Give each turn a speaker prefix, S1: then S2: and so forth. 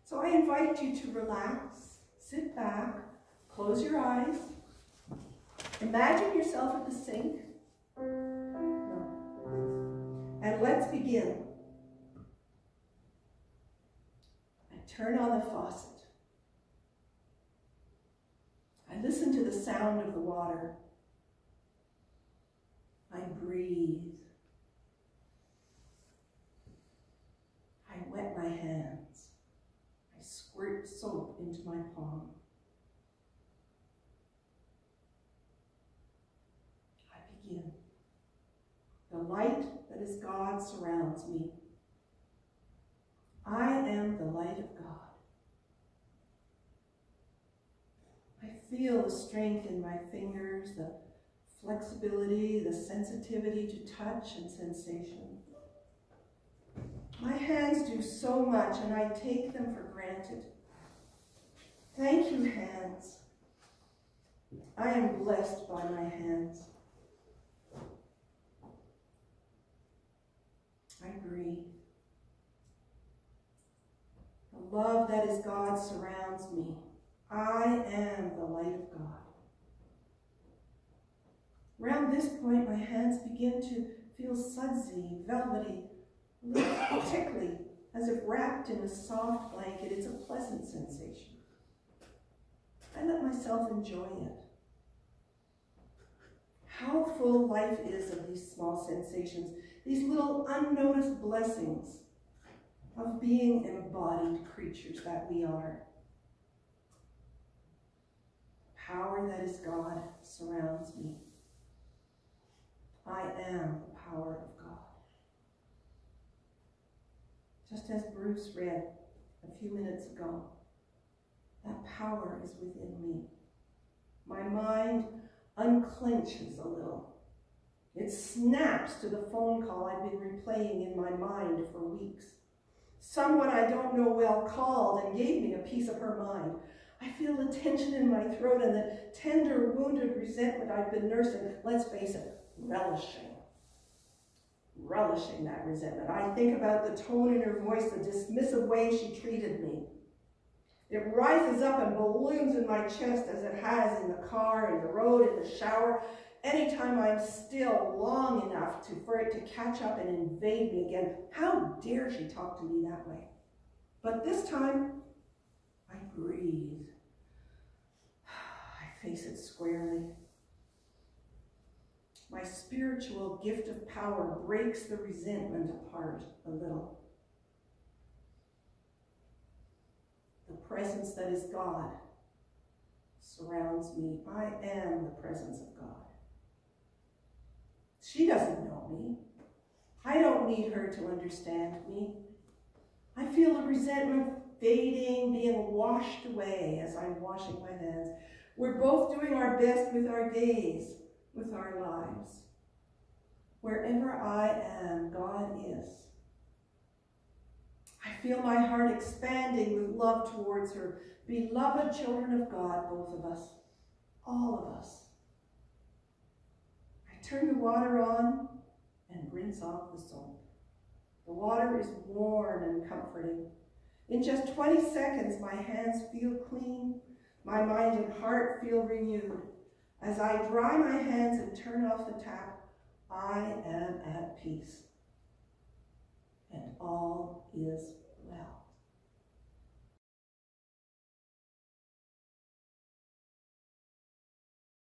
S1: So I invite you to relax, sit back, close your eyes. Imagine yourself at the sink. And let's begin. I turn on the faucet. I listen to the sound of the water. I breathe. I wet my hands. I squirt soap into my palm. I begin. The light that is God surrounds me. I am the light of God. I feel the strength in my fingers, the flexibility, the sensitivity to touch and sensation. My hands do so much, and I take them for granted. Thank you, hands. I am blessed by my hands. I breathe. The love that is God surrounds me. I am the light of God. Around this point, my hands begin to feel sudsy, velvety, a little tickly, as if wrapped in a soft blanket. It's a pleasant sensation. I let myself enjoy it. How full life is of these small sensations, these little unnoticed blessings of being embodied creatures that we are. The power that is God surrounds me. I am the power of God. Just as Bruce read a few minutes ago, that power is within me. My mind unclenches a little. It snaps to the phone call I've been replaying in my mind for weeks. Someone I don't know well called and gave me a piece of her mind. I feel the tension in my throat and the tender, wounded resentment I've been nursing. Let's face it, relishing that resentment. I think about the tone in her voice, the dismissive way she treated me. It rises up and balloons in my chest as it has in the car, in the road, in the shower. Anytime I'm still long enough for it to catch up and invade me again. How dare she talk to me that way? But this time, I breathe. I face it squarely. My spiritual gift of power breaks the resentment apart a little. The presence that is God surrounds me. I am the presence of God. She doesn't know me. I don't need her to understand me. I feel the resentment fading, being washed away as I'm washing my hands. We're both doing our best with our days, with our lives. Wherever I am, God is. I feel my heart expanding with love towards her. Beloved children of God, both of us, all of us. I turn the water on and rinse off the soap. The water is warm and comforting. In just 20 seconds, my hands feel clean. My mind and heart feel renewed. As I dry my hands and turn off the tap, I am at peace. And all is well.